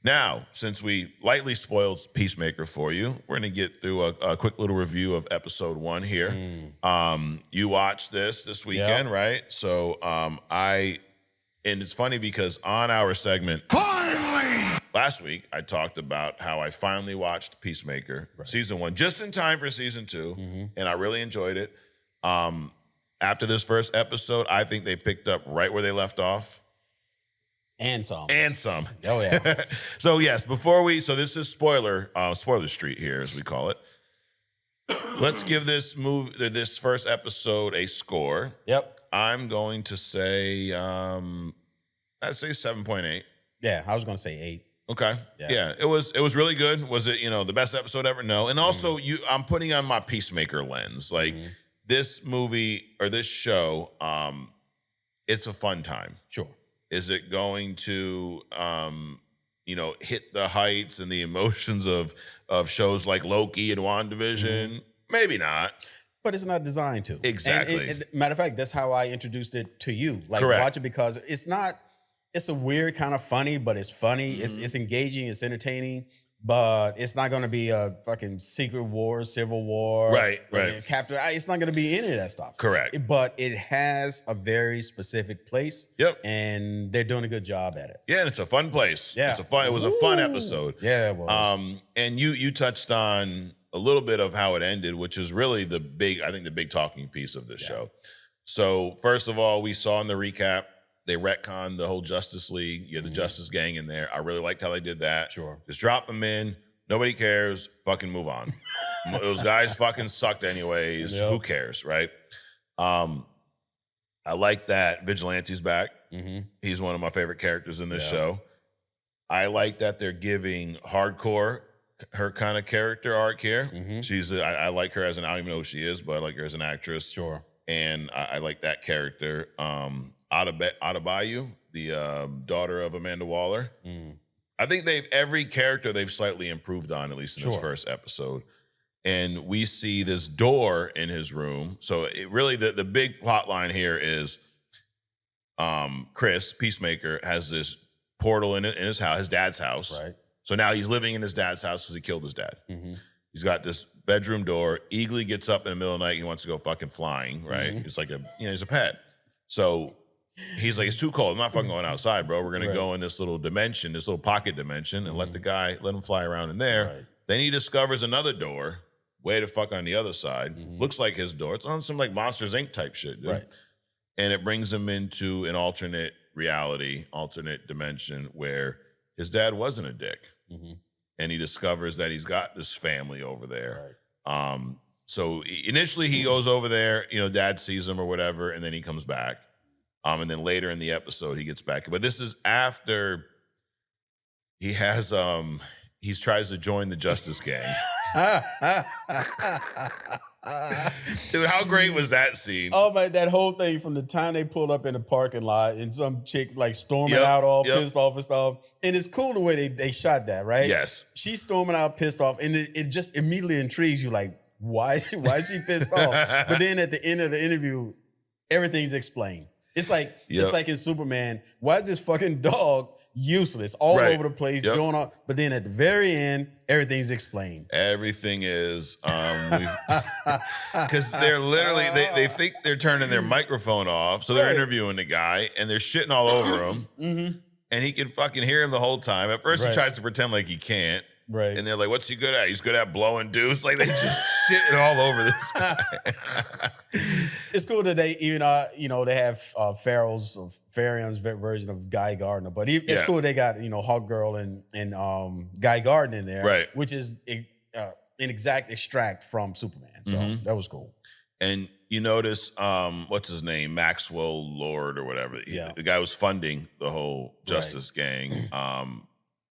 Now, since we lightly spoiled Peacemaker for you, we're going to get through a quick little review of episode 1 here. You watched this weekend, right? So and it's funny because on our segment last week, I talked about how I finally watched Peacemaker season 1, just in time for season 2, and I really enjoyed it. After this first episode, I think they picked up right where they left off. And some. Oh, yeah. So, yes, so this is spoiler street here, as we call it. Let's give this first episode a score. Yep. I'm going to say, I'd say 7.8. Yeah, I was going to say 8. Okay. Yeah. It was really good. Was it, the best episode ever? No. And also I'm putting on my Peacemaker lens. Like this movie or this show, it's a fun time. Sure. Is it going to hit the heights and the emotions of shows like Loki and WandaVision? Maybe not. But it's not designed to. Exactly. And matter of fact, that's how I introduced it to you. Like, correct. Watch it because it's a weird kind of funny, but it's funny. It's engaging. It's entertaining. But it's not going to be a fucking Secret War, Civil War. Right. Captain. It's not going to be any of that stuff. Correct. But it has a very specific place. Yep. And they're doing a good job at it. Yeah, and it's a fun place. Yeah. It was a fun episode. Yeah, it was. And you touched on a little bit of how it ended, which is really the big talking piece of this show. So first of all, we saw in the recap, they retconned the whole Justice League. You had the Justice Gang in there. I really liked how they did that. Sure. Just drop them in. Nobody cares. Fucking move on. Those guys fucking sucked anyways. Yep. Who cares, right? I like that Vigilante's back. He's one of my favorite characters in this show. I like that they're giving Hardcore her kind of character arc here. I like her as I don't even know who she is, but I like her as an actress. Sure. And I like that character. Adebayo, the daughter of Amanda Waller. I think every character they've slightly improved on, at least in this first episode. And we see this door in his room. So it really, the big plot line here is Chris, Peacemaker, has this portal in his house, his dad's house. Right. So now he's living in his dad's house because he killed his dad. He's got this bedroom door. Eagly gets up in the middle of the night. He wants to go fucking flying, right? He's like he's a pet. So he's like, it's too cold. I'm not fucking going outside, bro. We're going to go in this little dimension, this little pocket dimension, and let him fly around in there. Right. Then he discovers another door way the fuck on the other side. Looks like his door. It's on some like Monsters Inc. type shit, dude. Right. And it brings him into an alternate reality, alternate dimension where his dad wasn't a dick. And he discovers that he's got this family over there. Right. So initially he goes over there, dad sees him or whatever, and then he comes back. And then later in the episode he gets back. But this is after he has he tries to join the Justice Gang. Dude, how great was that scene? Oh my, that whole thing from the time they pulled up in the parking lot and some chicks like storming out all pissed off and stuff. And it's cool the way they shot that, right? Yes. She's storming out pissed off and it just immediately intrigues you like, why is she pissed off? But then at the end of the interview, everything's explained. It's like it's like in Superman, why is this fucking dog useless all over the place doing all, but then at the very end, everything's explained. Everything is because they're literally they think they're turning their microphone off, so they're interviewing the guy and they're shitting all over him. And he can fucking hear him the whole time. At first he tries to pretend like he can't. Right. And they're like, what's he good at? He's good at blowing dudes. Like, they just shitting all over this guy. It's cool that they even, they have Farion's version of Guy Gardner. But it's cool they got, Hawk Girl and Guy Gardner in there. Right. Which is an exact extract from Superman. So that was cool. And you notice, what's his name? Maxwell Lord or whatever. The guy was funding the whole Justice Gang.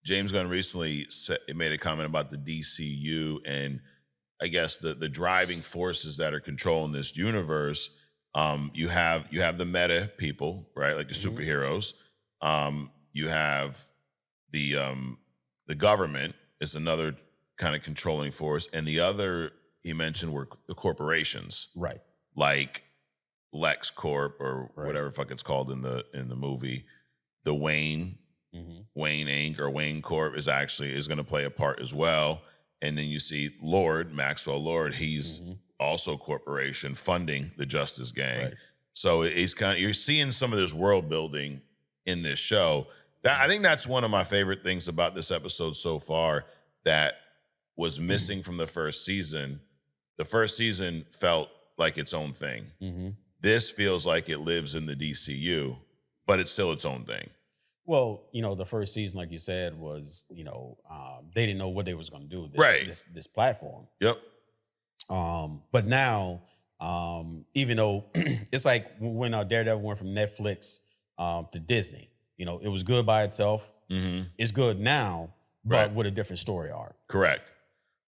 James Gunn recently made a comment about the DCU and I guess the driving forces that are controlling this universe. You have the meta people, right? Like the superheroes. You have the government is another kind of controlling force, and the other he mentioned were the corporations, right? Like LexCorp or whatever the fuck it's called in the movie, the Wayne Wayne Inc. or Wayne Corp is going to play a part as well. And then you see Maxwell Lord, he's also a corporation funding the Justice Gang. Right. So it's you're seeing some of this world building in this show. I think that's one of my favorite things about this episode so far that was missing from the first season. The first season felt like its own thing. This feels like it lives in the DCU, but it's still its own thing. Well, the first season, like you said, was, they didn't know what they was going to do with this platform. Yep. But now, even though it's like when Daredevil went from Netflix to Disney, it was good by itself. It's good now, but with a different story arc. Correct.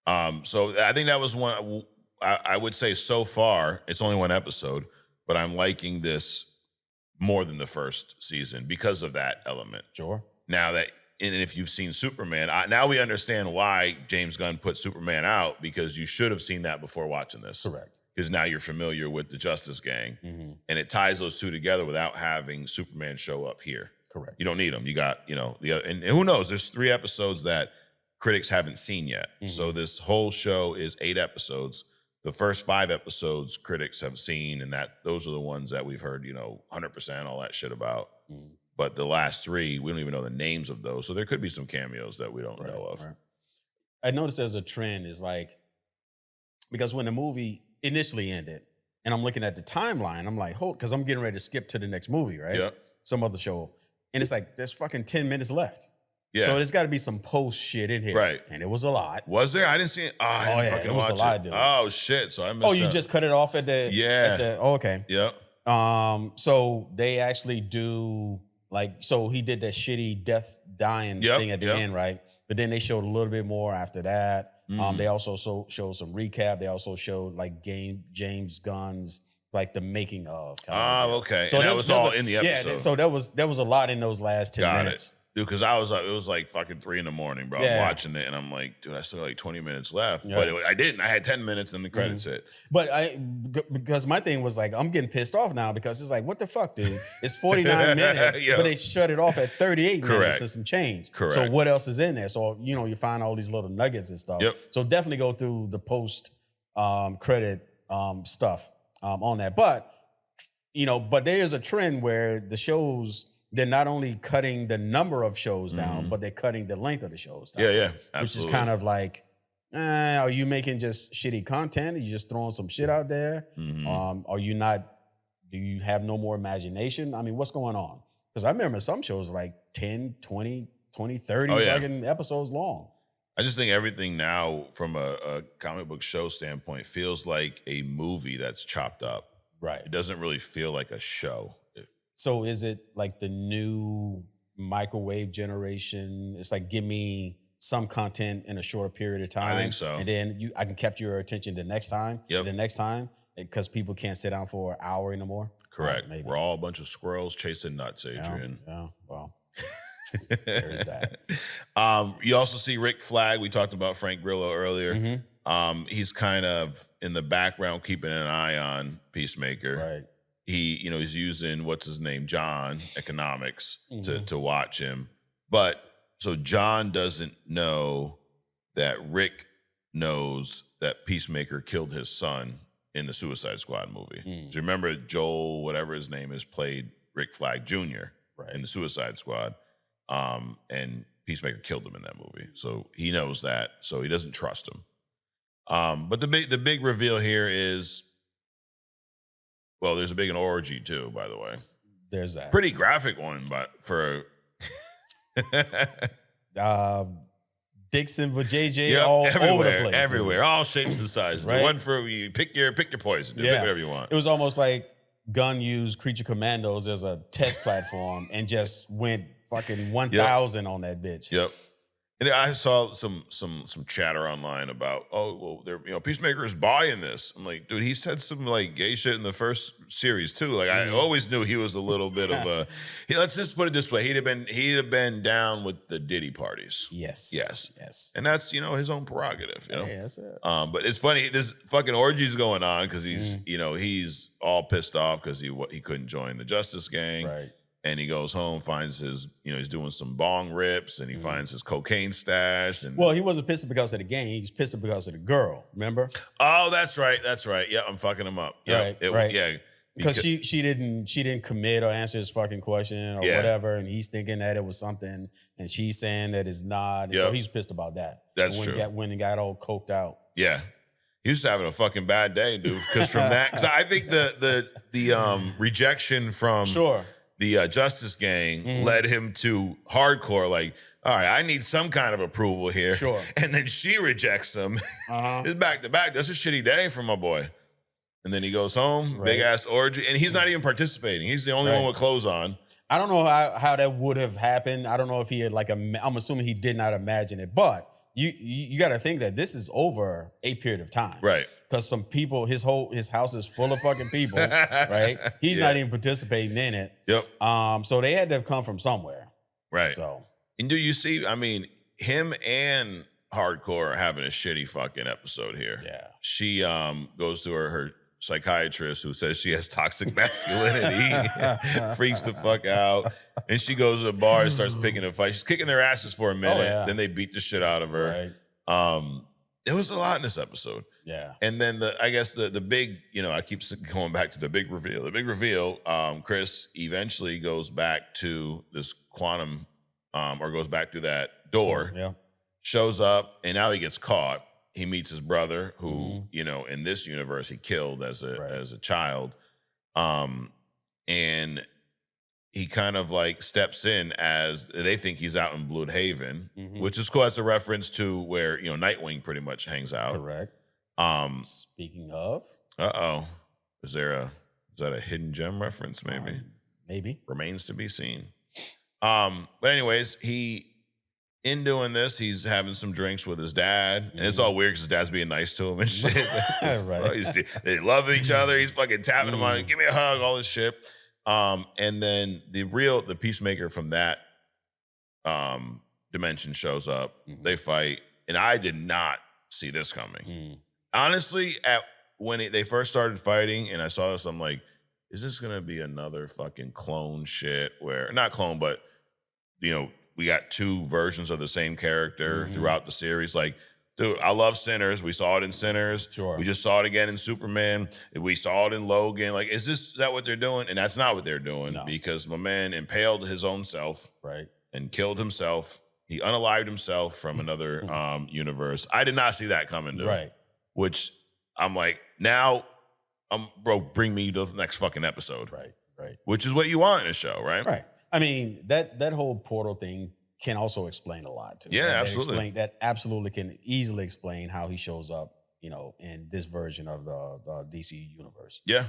So I think that was one, I would say so far, it's only one episode, but I'm liking this more than the first season because of that element. Sure. Now that, and if you've seen Superman, now we understand why James Gunn put Superman out, because you should have seen that before watching this. Correct. Because now you're familiar with the Justice Gang, and it ties those two together without having Superman show up here. Correct. You don't need him. You got, the other, and who knows? There's 3 episodes that critics haven't seen yet. So this whole show is 8 episodes. The first 5 episodes critics have seen, and those are the ones that we've heard, 100% all that shit about. But the last 3, we don't even know the names of those. So there could be some cameos that we don't know of. Right. I noticed there's a trend is like, because when the movie initially ended, and I'm looking at the timeline, I'm like, because I'm getting ready to skip to the next movie, right? Yeah. Some other show. And it's like, there's fucking 10 minutes left. Yeah. So there's got to be some post shit in here. Right. And it was a lot. Was there? I didn't see it. It was a lot, dude. Oh, shit. So I missed you just cut it off at the... Yeah. Okay. Yep. So they actually do, so he did that shitty dying thing at the end, right? But then they showed a little bit more after that. They also showed some recap. They also showed, James Gunn's, the making of. Okay. So that was all in the episode. Yeah, so there was a lot in those last 10 minutes. Dude, because it was like fucking 3 a.m, bro. I'm watching it and I'm like, dude, I still got 20 minutes left. Yeah. But I didn't. I had 10 minutes and the credits hit. But because my thing was I'm getting pissed off now because it's like, what the fuck, dude? It's 49 minutes, but they shut it off at 38 minutes and some change. Correct. So what else is in there? So, you find all these little nuggets and stuff. Yep. So definitely go through the post credit stuff on that. But, but there is a trend where the shows... They're not only cutting the number of shows down, but they're cutting the length of the shows down. Yeah, absolutely. Which is kind of like, are you making just shitty content? Are you just throwing some shit out there? Are you not, do you have no more imagination? I mean, what's going on? Because I remember some shows 10, 20, 30 fucking episodes long. I just think everything now from a comic book show standpoint feels like a movie that's chopped up. Right. It doesn't really feel like a show. So is it like the new microwave generation? It's like, give me some content in a shorter period of time. I think so. And then I can capture your attention the next time. Yep. The next time, because people can't sit down for an hour anymore. Correct. We're all a bunch of squirrels chasing nuts, Adrian. Yeah. Well, there is that. You also see Rick Flag. We talked about Frank Grillo earlier. He's kind of in the background keeping an eye on Peacemaker. Right. He's using, what's his name, John Economics to watch him. But so John doesn't know that Rick knows that Peacemaker killed his son in the Suicide Squad movie. So remember Joel, whatever his name is, played Rick Flag Jr. In the Suicide Squad. And Peacemaker killed him in that movie. So he knows that. So he doesn't trust him. But the big reveal here is, well, there's a big orgy too, by the way. There's that. Pretty graphic one, but for Dixon for JJ all over the place. Everywhere, all shapes and sizes. Right? The one for you, pick your poison. Pick whatever you want. It was almost like Gunn used Creature Commandos as a test platform and just went fucking 1,000 on that bitch. Yep. And I saw some chatter online about, Peacemaker is buying this. I'm like, dude, he said some gay shit in the first series too. I always knew he was a little bit of a. Let's just put it this way: he'd have been down with the Diddy parties. Yes. And that's his own prerogative. Yeah, that's it. But it's funny. This fucking orgy's going on because he's he's all pissed off because he couldn't join the Justice Gang. Right. And he goes home, finds his, he's doing some bong rips, and he finds his cocaine stashed. And well, he wasn't pissed because of the game. He was pissed because of the girl. Remember? Oh, that's right. Yeah, I'm fucking him up. Yeah, right. Yeah, because she didn't commit or answer his fucking question or whatever, and he's thinking that it was something, and she's saying that it's not. And so he's pissed about that. That's true. When he got all coked out. Yeah. He was having a fucking bad day, dude. Because I think the rejection from the Justice Gang led him to hardcore. Like, all right, I need some kind of approval here. Sure. And then she rejects him. It's back to back. That's a shitty day for my boy. And then he goes home, big ass orgy, and he's not even participating. He's the only one with clothes on. I don't know how that would have happened. I don't know if he had I'm assuming he did not imagine it, but. You got to think that this is over a period of time, right? Because some people, his house is full of fucking people, right? He's not even participating in it. Yep. So they had to have come from somewhere, right? So, and do you see? I mean, him and Hardcore are having a shitty fucking episode here. Yeah. She goes to her psychiatrist who says she has toxic masculinity, freaks the fuck out, and she goes to the bar and starts picking a fight. She's kicking their asses for a minute, then they beat the shit out of her. Right. It was a lot in this episode. Yeah. And then I guess the big, I keep going back to the big reveal. The big reveal, Chris eventually goes back to this quantum, or goes back through that door, shows up, and now he gets caught. He meets his brother, who in this universe he killed as a child, and he kind of like steps in as they think he's out in Bloodhaven, which is cool. That's a reference to where Nightwing pretty much hangs out. Correct. Speaking of, is that a hidden gem reference? Maybe remains to be seen. But anyways, in doing this, he's having some drinks with his dad. And it's all weird because his dad's being nice to him and shit. Right. They love each other. He's fucking tapping him on it. Give me a hug, all this shit. And then the Peacemaker from that dimension shows up. They fight. And I did not see this coming. Honestly, when they first started fighting and I saw this, I'm like, is this going to be another fucking clone shit where, not clone, but, we got two versions of the same character throughout the series. Like, dude, I love Sinners. We saw it in Sinners. Sure. We just saw it again in Superman. We saw it in Logan. Like, is that what they're doing? And that's not what they're doing because my man impaled his own self and killed himself. He unalived himself from another universe. I did not see that coming, dude. Right. Which I'm like, now, bro, bring me to the next fucking episode. Right. Which is what you want in a show, right? Right. I mean, that whole portal thing can also explain a lot too. Yeah, absolutely. That absolutely can easily explain how he shows up, in this version of the DC universe. Yeah.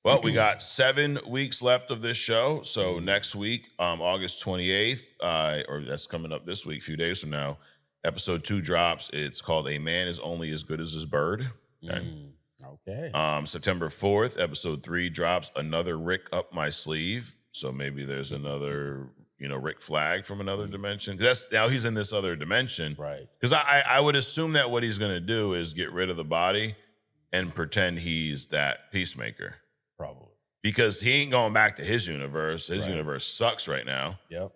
Well, we got 7 weeks left of this show. So next week, August 28th, or that's coming up this week, a few days from now, episode 2 drops. It's called A Man Is Only As Good As His Bird. Okay. September 4th, episode 3 drops. Another Rick Up My Sleeve. So maybe there's another, Rick Flag from another dimension. Now he's in this other dimension. Right. Because I would assume that what he's going to do is get rid of the body and pretend he's that Peacemaker. Probably. Because he ain't going back to his universe. His universe sucks right now. Yep.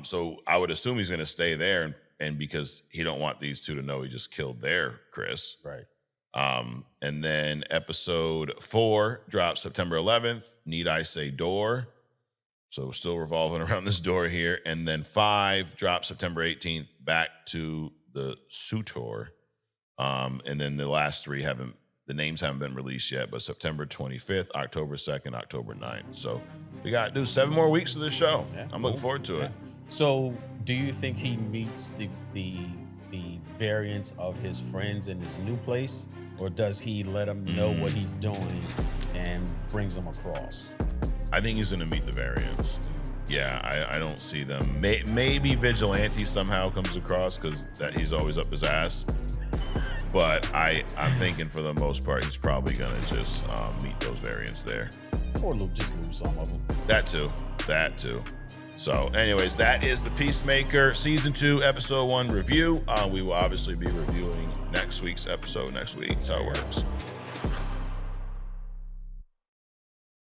So I would assume he's going to stay there. And because he don't want these two to know he just killed their Chris. Right. And then episode 4 drops September 11th. Need I Say Door? So we're still revolving around this door here. And then 5 drops September 18th, back to the Sutor. And then the last 3 the names haven't been released yet, but September 25th, October 2nd, October 9th. So we got 7 more weeks of this show. Yeah, I'm looking forward to it. So do you think he meets the variants of his friends in his new place? Or does he let them know what he's doing and brings them across? I think he's going to meet the variants. Yeah, I don't see them. Maybe Vigilante somehow comes across because that he's always up his ass. But I'm thinking for the most part, he's probably going to just meet those variants there. Or just lose some of them. That too. So anyways, that is The Peacemaker Season 2, Episode 1 review. We will obviously be reviewing next week's episode next week. That's how it works.